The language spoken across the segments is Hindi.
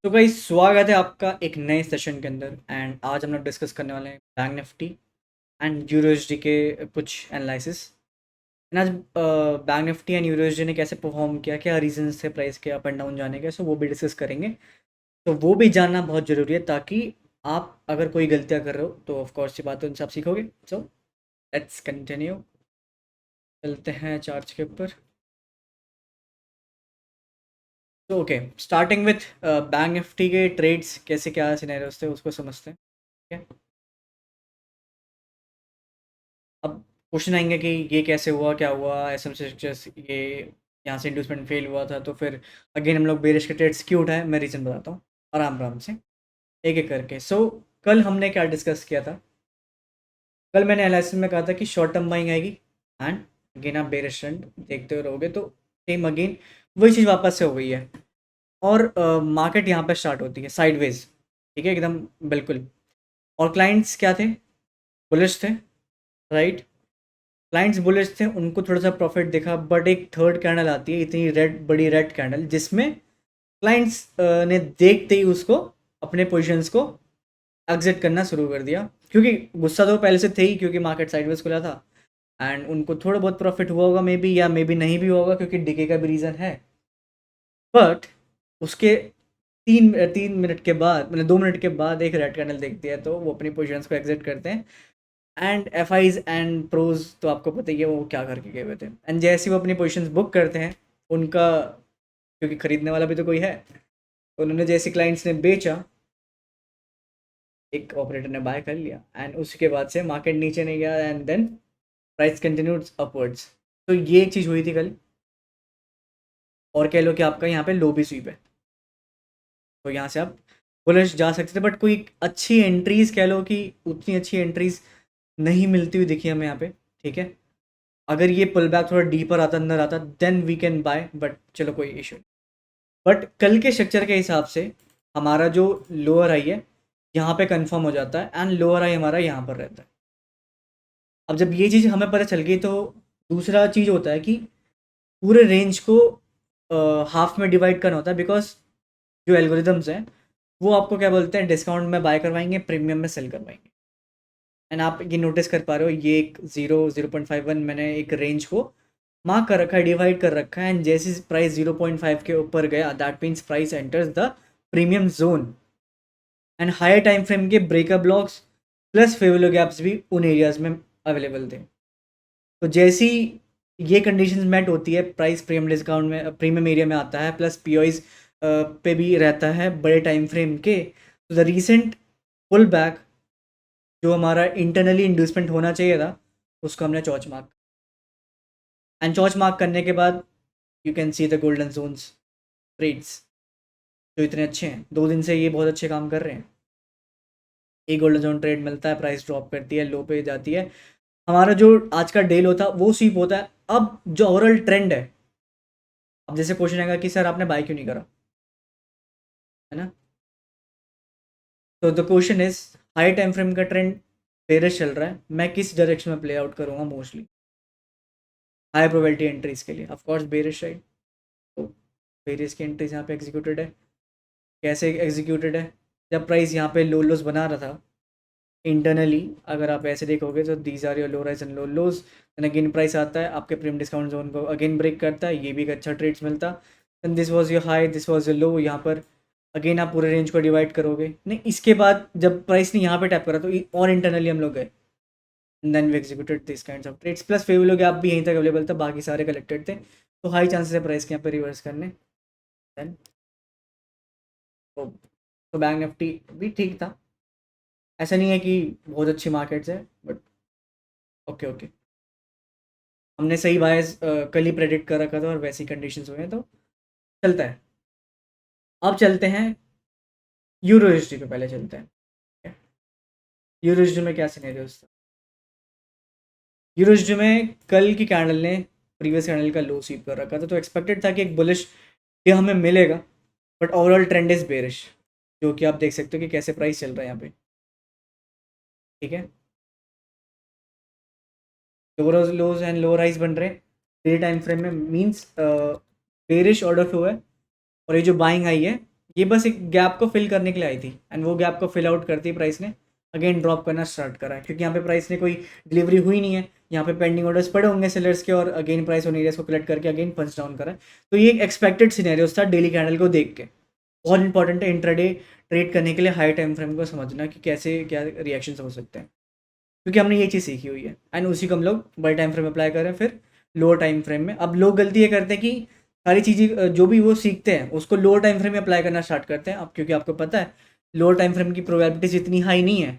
तो गाइस स्वागत है आपका एक नए सेशन के अंदर। एंड आज हम लोग डिस्कस करने वाले हैं बैंक निफ्टी एंड यूरोएसडी के कुछ एनालिसिस। एंड आज बैंक निफ्टी एंड यूरोएसडी ने कैसे परफॉर्म किया, क्या रीजंस थे प्राइस के अप एंड डाउन जाने के, सो वो भी डिस्कस करेंगे। तो वो भी जानना बहुत ज़रूरी है ताकि आप अगर कोई गलतियाँ कर रहे हो तो ऑफकोर्स ये बात उनसे आप सीखोगे। सो लेट्स कंटिन्यू, चलते हैं चार्ट्स के ऊपर। तो okay, starting with bank Nifty के ट्रेड्स, कैसे क्या सिनेरियोस थे उसको समझते हैं। ठीक है, अब क्वेश्चन आएंगे कि ये कैसे हुआ, क्या हुआ, एस एम स्ट्रक्चर्स ये यहाँ से इंड्यूसमेंट फेल हुआ था, तो फिर अगेन हम लोग बेरिश के ट्रेड्स क्यों उठाए, मैं रीज़न बताता हूँ आराम आराम से एक एक करके। सो कल हमने क्या डिस्कस किया था? कल मैंने एनालिसिस में कहा था कि शॉर्ट टर्म बाइंग आएगी एंड अगेन आप बेरिश ट्रेंड देखते हुए रहोगे, तो सेम अगेन वही चीज़ वापस से हो गई है। और मार्केट यहाँ पे स्टार्ट होती है साइडवेज, ठीक है एकदम, बिल्कुल। और क्लाइंट्स क्या थे? बुलिश थे, राइट। क्लाइंट्स बुलिश थे, उनको थोड़ा सा प्रॉफिट दिखा, बट एक थर्ड कैंडल आती है, इतनी रेड, बड़ी रेड कैंडल, जिसमें क्लाइंट्स ने देखते ही उसको अपने पोजीशंस को एग्जिट करना शुरू कर दिया, क्योंकि गुस्सा तो पहले से थे ही, क्योंकि मार्केट साइडवेज खुला था। एंड उनको थोड़ा बहुत प्रॉफिट हुआ होगा मे बी, या मे बी नहीं भी होगा, क्योंकि डिके का भी रीज़न है। बट उसके तीन तीन मिनट के बाद, मतलब 2 मिनट के बाद एक रेड कैंडल देखती है, तो वो अपनी पोजीशंस को एग्जिट करते हैं। एंड एफ आईज एंड प्रोज तो आपको पता ही है वो क्या करके गए हुए थे। एंड जैसे ही वो अपनी पोजीशंस बुक करते हैं, उनका, क्योंकि खरीदने वाला भी तो कोई है, तो उन्होंने जैसे क्लाइंट्स ने बेचा, एक ऑपरेटर ने बाय कर लिया, एंड उसके बाद से मार्केट नीचे नहीं गया, and then price continued upwards. तो ये एक चीज़ हुई थी कल। और कह लो कि आपका यहाँ पे लो भी स्वीप है, तो यहाँ से आप बुलिश जा सकते थे, बट कोई अच्छी एंट्रीज कह लो कि उतनी अच्छी एंट्रीज नहीं मिलती हुई दिखी हमें यहाँ पे। ठीक है, अगर ये पुल बैक थोड़ा डीपर आता, अंदर आता, then we can buy, but चलो कोई इशू। बट कल के स्ट्रक्चर के हिसाब से हमारा जो लोअर हाई है यहाँ पे कंफर्म हो जाता है, एंड लोअर हाई हमारा यहाँ पर रहता है। अब जब ये चीज़ हमें पता चल गई, तो दूसरा चीज़ होता है कि पूरे रेंज को हाफ में डिवाइड करना होता है, बिकॉज जो एल्गोरिदम्स हैं वो आपको क्या बोलते हैं, डिस्काउंट में बाय करवाएंगे, प्रीमियम में सेल करवाएंगे। एंड आप ये नोटिस कर पा रहे हो, ये एक 0.51 मैंने एक रेंज को मार्क कर रखा है, डिवाइड कर रखा है, एंड जैसे प्राइस 0.5 के ऊपर गया, that means price enters the premium zone. And higher time frame के breaker blocks plus fair value gaps भी उन एरियाज में अवेलेबल थे। तो जैसी ये कंडीशंस मेट होती है, प्राइस प्रीमियम डिस्काउंट में, प्रीमियम एरिया में आता है, प्लस पीओइज पे भी रहता है बड़े टाइम फ्रेम के। तो द रीसेंट पुल बैक जो हमारा इंटरनली इंड्यूसमेंट होना चाहिए था, उसको हमने CHoCH mark, and CHoCH mark करने के बाद you can see the golden zones trades जो इतने अच्छे हैं, 2 दिन से ये बहुत अच्छे काम कर रहे हैं। एक गोल्डन जोन ट्रेड मिलता है, प्राइस ड्रॉप करती है, लो पे जाती है, हमारा जो आज का डे लो था वो स्वीप होता है। अब जो ओवरऑल ट्रेंड है, अब जैसे क्वेश्चन आएगा कि सर आपने बाय क्यों नहीं करा, है ना? तो the question is, high time frame का ट्रेंड बेरिश चल रहा है, मैं किस डायरेक्शन में प्ले आउट करूंगा मोस्टली हाई प्रोबेबिलिटी एंट्रीज के लिए? Of course bearish right. तो बेरिश की एंट्रीज यहाँ पे एग्जीक्यूटेड है। कैसे एग्जीक्यूटेड है? जब प्राइस यहाँ पे लो लोज बना रहा था इंटरनली, अगर आप ऐसे देखोगे तो these are your lower highs and lower lows, then again price आता है आपके प्रीमियम डिस्काउंट जोन को अगेन ब्रेक करता है, ये भी एक अच्छा ट्रेड्स मिलता। Then this was your high, this was your low, यहाँ पर अगेन आप पूरे रेंज को डिवाइड करोगे नहीं, इसके बाद जब प्राइस ने यहाँ पे टैप करा तो और इंटरनली हम लोग गए, then we executed this kinds of trades, plus fair value gap भी यहीं तक अवेलेबल था, बाकी सारे कलेक्टेड थे, तो हाई चांसेस है प्राइस के यहाँ पे रिवर्स करने। देन तो बैंक निफ्टी भी ठीक था, ऐसा नहीं है कि बहुत अच्छी मार्केट्स है, बट ओके ओके, हमने सही बायस कल ही प्रेडिक्ट कर रखा था और वैसी कंडीशंस हुए हैं, तो चलता है। अब चलते हैं यूरो हिस्ट्री पे, पहले चलते हैं यूरो हिस्ट्री में क्या सिनेरियोस था। यूरो हिस्ट्री में कल की कैंडल ने प्रीवियस कैंडल का लो स्वीप कर रखा था, तो एक्सपेक्टेड था कि एक बुलिश डे हमें मिलेगा, but overall trend is bearish, जो कि आप देख सकते हो कि कैसे प्राइस चल रहा है यहाँ पे। ठीक है, lower lows and lower highs बन रहे हैं डेली टाइम फ्रेम में, मीन्स बेरिश ऑर्डर फ्लो है, और ये जो बाइंग आई है ये बस एक गैप को फिल करने के लिए आई थी एंड वो गैप को फिल आउट करती प्राइस ने अगेन ड्रॉप करना स्टार्ट करा है, क्योंकि यहाँ पे प्राइस ने कोई डिलीवरी हुई नहीं है, यहाँ पे पेंडिंग ऑर्डर्स पड़े होंगे सेलर्स के, और अगेन प्राइस उन एरियाज को कलेक्ट करके अगेन पंच डाउन करा है। तो ये एक एक्सपेक्टेड सिनेरियोस था डेली कैंडल को देख के। बहुत इंपॉर्टेंट है इंट्राडे ट्रेड करने के लिए हाई टाइम फ्रेम को समझना कि कैसे क्या रिएक्शन हो सकते हैं, क्योंकि हमने ये चीज़ सीखी हुई है एंड उसी को हम लोग बड़े टाइम फ्रेम अप्लाई करें फिर लोअर टाइम फ्रेम में। अब लोग गलती ये करते हैं कि सारी चीज़ें जो भी वो सीखते हैं उसको लोअर टाइम फ्रेम में अप्लाई करना स्टार्ट करते हैं। अब क्योंकि आपको पता है लोअर टाइम फ्रेम की प्रोबेबिलिटीज इतनी हाई नहीं है,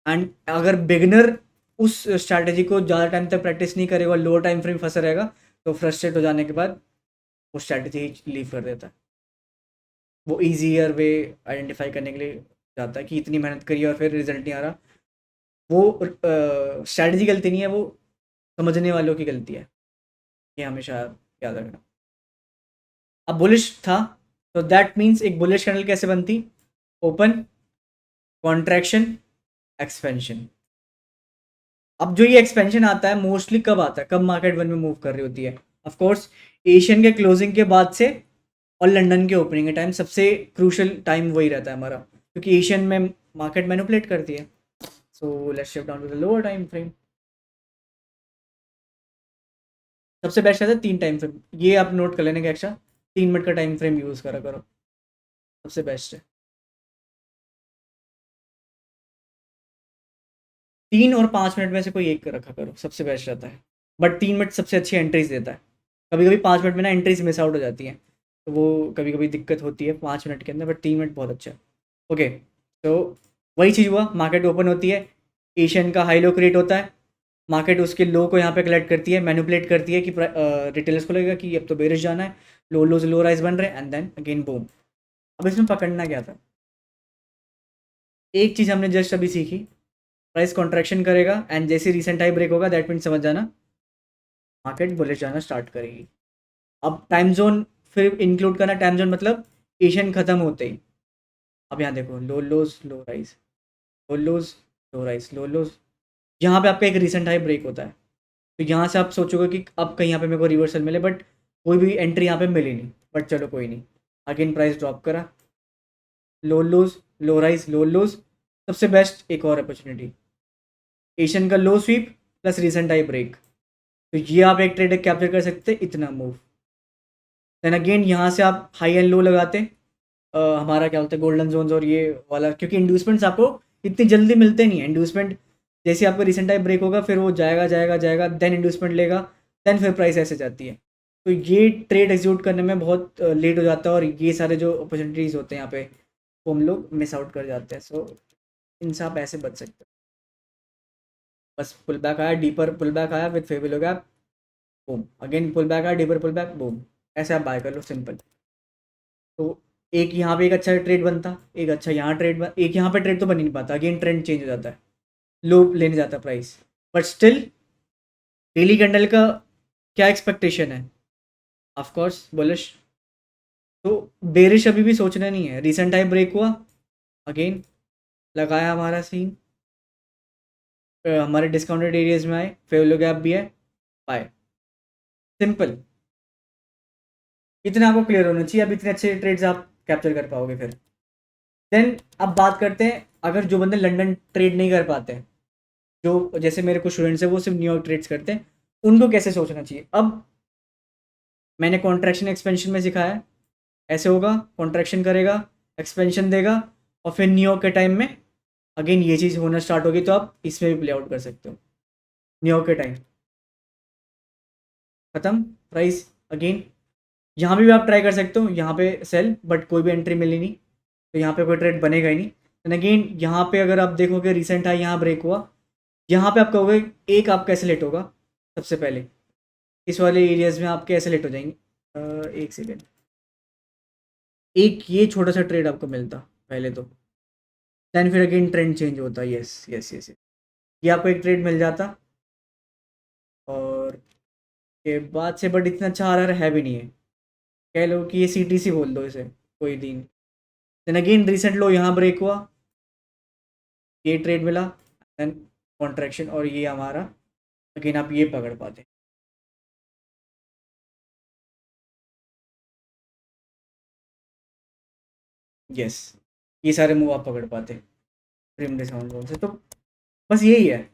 एंड अगर बिगनर उस स्ट्रैटेजी को ज़्यादा टाइम तक प्रैक्टिस नहीं करेगा, लोअर टाइम फ्रेम फंसा रहेगा, तो फ्रस्ट्रेट हो जाने के बाद वो स्ट्रैटेजी ही लीव कर देता है। वो ईजियर वे आइडेंटिफाई करने के लिए जाता है कि इतनी मेहनत करी और फिर रिजल्ट नहीं आ रहा। वो स्ट्रैटेजी गलती नहीं है, वो समझने वालों की गलती है। ये हमेशा याद रखना। अब बुलिश था तो दैट मीन्स एक बुलिश कैंडल कैसे बनती? Open, contraction, expansion. अब जो ये एक्सपेंशन आता है मोस्टली कब आता है, कब मार्केट वन में मूव कर रही होती है? ऑफ कोर्स एशियन के क्लोजिंग के बाद से और लंदन के ओपनिंग के टाइम सबसे क्रूशल टाइम वही रहता है हमारा, क्योंकि एशियन में मार्केट मैनिपुलेट करती है। So let's shift down to the lower time frame. सबसे बेस्ट रहता है 3 टाइम फ्रेम, ये आप नोट कर लेने का एक्स्ट्रा, 3 मिनट का टाइम फ्रेम यूज़ करा करो, सबसे बेस्ट है। 3 और 5 मिनट में से कोई एक रखा करो, सबसे बेस्ट रहता है। बट 3 मिनट सबसे अच्छी एंट्रीज देता है। कभी कभी 5 मिनट में ना एंट्रीज मिस आउट हो जाती हैं, तो वो कभी कभी दिक्कत होती है 5 मिनट के अंदर, बट 3 मिनट बहुत अच्छा है। ओके, तो वही चीज़ हुआ, मार्केट ओपन होती है, एशियन का हाई लो क्रिएट होता है, मार्केट उसके लो को यहाँ पे कलेक्ट करती है, मैनिपुलेट करती है कि रिटेलर्स को लगेगा कि अब तो बेरिश जाना है, लो लोज लो राइज बन रहे हैं, एंड देन अगेन बूम। अब इसमें पकड़ना क्या था? एक चीज़ हमने जस्ट अभी सीखी, प्राइस कॉन्ट्रैक्शन करेगा एंड जैसे रिसेंट हाई ब्रेक होगा दैट मीन समझ जाना मार्केट बुलिश जाना स्टार्ट करेगी। अब टाइम जोन फिर इंक्लूड करना, टाइम जोन मतलब एशियन खत्म होते ही। अब यहाँ देखो लो लोज लो राइज, लो लोज लो राइज, लो लोज, यहाँ पे आपका एक रिसेंट हाई ब्रेक होता है, तो यहाँ से आप सोचोगे कि अब कहीं यहाँ पे मेरे को रिवर्सल मिले, बट कोई भी एंट्री यहाँ पे मिली नहीं, बट चलो कोई नहीं, अगेन प्राइस ड्रॉप करा, low lose low rise low lose. सबसे बेस्ट एक और अपॉर्चुनिटी, एशियन का low sweep plus recent high break, तो ये आप एक ट्रेड कैप्चर कर सकते हैं इतना मूव। देन अगेन यहाँ से आप हाई एंड लो लगाते, हमारा क्या बोलते हैं गोल्डन जोन्स और ये वाला, क्योंकि इंड्यूसमेंट्स आपको इतनी जल्दी मिलते नहीं है। इंड्यूसमेंट जैसे आपका रिसेंट टाइम ब्रेक होगा फिर वो जाएगा जाएगा जाएगा, देन इंड्यूसमेंट लेगा, देन फिर प्राइस ऐसे जाती है। तो ये ट्रेड एग्जीक्यूट करने में बहुत लेट हो जाता है, और ये सारे जो अपॉर्चुनिटीज़ होते हैं यहाँ पे वो हम लोग मिस आउट कर जाते हैं। सो इनसे आप ऐसे बच सकते हो। बस पुल बैक आया, डीपर पुल बैक आया with favourable gap, boom, again pull back आया, डीपर पुल बैक, बूम, ऐसे आप बाय कर लो, सिंपल। तो एक यहाँ पे एक अच्छा ट्रेड बनता, एक अच्छा यहाँ ट्रेड एक यहाँ पे ट्रेड तो बन ही नहीं पाता, अगेन ट्रेंड चेंज हो जाता है, लो लेने जाता है price, but still daily candle का क्या एक्सपेक्टेशन है? Of course bullish. तो बेरिश अभी भी सोचना नहीं है, रिसेंट टाइम ब्रेक हुआ, अगेन लगाया हमारा सीन, हमारे डिस्काउंटेड एरियाज में आए, फेवलो गैप भी है, बाय, सिंपल। इतना आपको क्लियर होना चाहिए, अब इतने अच्छे ट्रेड्स आप कैप्चर कर पाओगे फिर। देन अब बात करते हैं अगर जो बंदे लंदन ट्रेड नहीं कर पाते हैं, जो जैसे मेरे कुछ स्टूडेंट्स हैं वो सिर्फ न्यूयॉर्क ट्रेड्स करते हैं, उनको कैसे सोचना चाहिए? अब मैंने कॉन्ट्रैक्शन एक्सपेंशन में सिखाया है, ऐसे होगा, कॉन्ट्रैक्शन करेगा, एक्सपेंशन देगा, और फिर न्यूयॉर्क के टाइम में अगेन ये चीज़ होना स्टार्ट होगी, तो आप इसमें भी प्ले आउट कर सकते हो। न्यूयॉर्क के टाइम खत्म, प्राइस अगेन यहाँ भी आप ट्राई कर सकते हो, यहाँ पे सेल, बट कोई भी एंट्री मिली नहीं, तो यहाँ पे कोई ट्रेड बनेगा ही नहीं। एंड अगेन यहाँ पे अगर आप देखोगे रिसेंट हाई यहाँ ब्रेक हुआ, यहाँ पे आप कहोगे एक आपका ऐसे लेट होगा, सबसे पहले इस वाले एरियाज में आपके ऐसे लेट हो जाएंगे। एक सेकेंड, एक ये छोटा सा ट्रेड आपको मिलता पहले तो, देन फिर अगेन ट्रेंड चेंज होता, यस यस यस, ये आपको एक ट्रेड मिल जाता, और के बाद से बट इतना अच्छा RR है भी नहीं है, कह लो कि ये CTC बोल दो इसे कोई दिन। देन अगेन रिसेंट लो यहाँ ब्रेक हुआ, ये ट्रेड मिला, देन कॉन्ट्रैक्शन, और ये हमारा अगेन आप ये पकड़ पाते। यस, ये सारे मूव आप पकड़ पाते प्रीम डिस्काउंट जोन से। तो बस यही है।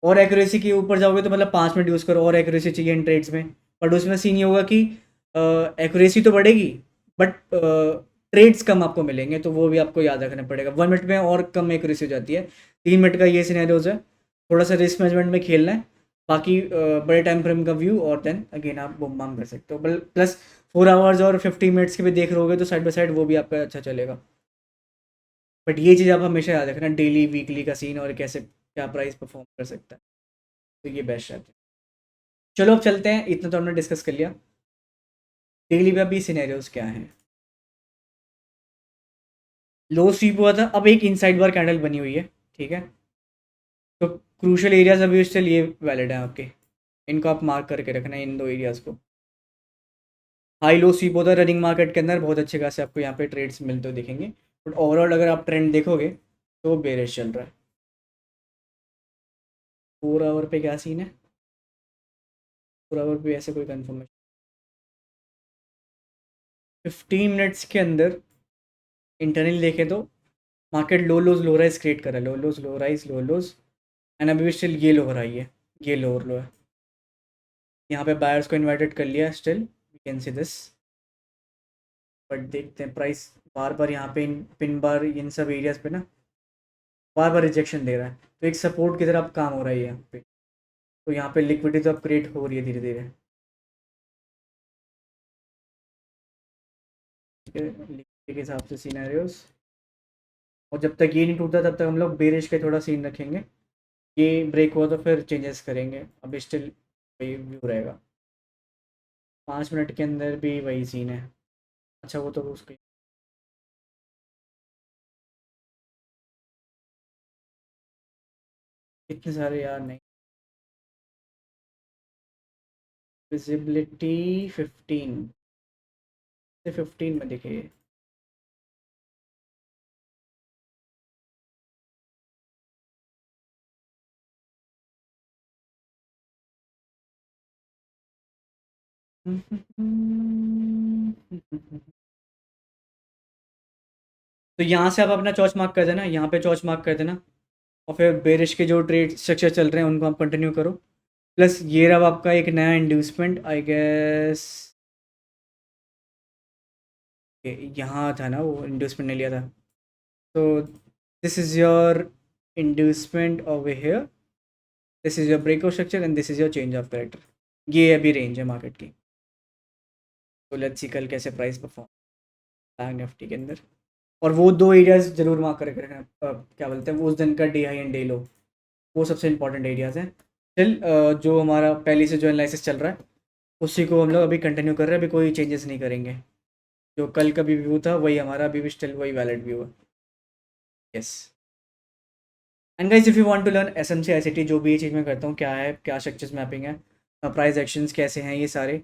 और एक्यूरेसी के ऊपर जाओगे तो मतलब 5 मिनट यूज़ करो, और एक्यूरेसी चाहिए इन ट्रेड्स में। बट उसमें सीन ये होगा कि एक्यूरेसी तो बढ़ेगी, बट ट्रेड्स कम आपको मिलेंगे, तो वो भी आपको याद रखना पड़ेगा। 1 मिनट में और कम एक्यूरेसी हो जाती है। 3 मिनट का ये सिनेरियोज है। थोड़ा सा रिस्क मैनेजमेंट में खेलना है। बाकी बड़े टाइम फ्रेम का व्यू, और देन अगेन आप बुम बाम कर सकते हो। प्लस 4 आवर्स और 50 मिनट्स के भी देख रहोगे तो साइड बाय साइड वो भी आपका अच्छा चलेगा। बट ये चीज़ आप हमेशा याद रखना, डेली वीकली का सीन और कैसे क्या प्राइस परफॉर्म कर सकता है। तो ये बेस्ट रहता है। चलो अब चलते हैं, इतना तो हमने डिस्कस कर लिया। डेली पे अभी सिनेरियोज क्या हैं। लो स्वीप हुआ था, अब एक इनसाइड बार कैंडल बनी हुई है, ठीक है। तो क्रूशल एरियाज अभी स्टिल ये वैलिड है आपके, इनको आप मार्क करके रखना है, इन दो एरियाज को। हाई लो स्वीप होता है रनिंग मार्केट के अंदर, बहुत अच्छे खासे आपको यहाँ पे ट्रेड्स मिलते हुए दिखेंगे। बट ओवरऑल अगर आप ट्रेंड देखोगे तो बेरिश चल रहा है। 4 आवर पे क्या सीन है, 4 आवर पे ऐसे कोई कंफर्मेशन। 15 मिनट्स के अंदर इंटरनल देखें तो मार्केट लो राइज क्रिएट कर रहा है, लो लोज। एंड अभी भी स्टिल ये लो हो रहा है, ये लोअर लो है। यहाँ पे बायर्स को इनवाइटेड कर लिया, still we can see this. But देखते हैं प्राइस बार बार यहाँ पे इन पिन बार इन सब एरियाज पे ना बार बार रिजेक्शन दे रहा है, तो एक सपोर्ट की तरह अब काम हो रहा है यहाँ पे। तो यहाँ पे लिक्विडिटी तो अब क्रिएट हो रही है धीरे धीरे, ठीक है, लिक्विडिटी के हिसाब से सीनैरियोज। और जब तक ये नहीं टूटता तब तक हम लोग बेरिश के थोड़ा सीन रखेंगे। ये ब्रेक हुआ तो फिर चेंजेस करेंगे, अभी स्टिल वही व्यू रहेगा। 5 मिनट के अंदर भी वही सीन है। अच्छा वो तो उसके इतने सारे यार नहीं। विजिबिलिटी 15 में देखिए। तो यहाँ से आप अपना चॉइस मार्क कर देना, यहाँ पे चॉइस मार्क कर देना। और फिर बेरिश के जो ट्रेड स्ट्रक्चर चल रहे हैं उनको आप कंटिन्यू करो। प्लस ये रहा आपका एक नया इंड्यूसमेंट आई गेस, यहाँ था ना वो इंड्यूसमेंट ने लिया था। तो this is your inducement over here, this is your breakout structure and this is your change of character. ये अभी रेंज है मार्केट की। तो लेट्स सी कल कैसे प्राइस परफॉर्म बैंक निफ्टी के अंदर। और वो दो एरियाज जरूर मार्क करके रखना, क्या बोलते हैं, वो उस दिन का डे हाई एंड डे लो, वो सबसे इंपॉर्टेंट एरियाज हैं। स्टिल जो हमारा पहले से जो एनालिसिस चल रहा है उसी को हम लोग अभी कंटिन्यू कर रहे हैं, अभी कोई चेंजेस नहीं करेंगे। जो कल का भी व्यू था वही हमारा अभी भी स्टिल वही वैलिड व्यू है। Yes. And guys, if you want to learn S M C I C T, जो भी ये चीज़ मैं करता हूँ क्या है, क्या स्ट्रक्चर्स मैपिंग है, प्राइस एक्शंस कैसे हैं, ये सारे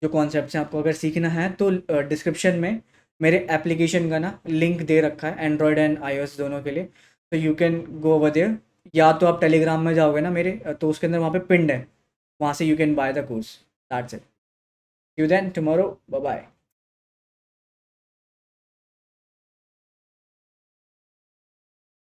जो कॉन्सेप्ट्स हैं आपको अगर सीखना है तो डिस्क्रिप्शन में मेरे एप्लीकेशन का ना लिंक दे रखा है, एंड्रॉयड एंड iOS दोनों के लिए। तो you can go over there, या तो आप टेलीग्राम में जाओगे ना मेरे, तो उसके अंदर वहाँ पे पिंड है, वहाँ से you can buy the course. That's it. You then tomorrow, bye bye.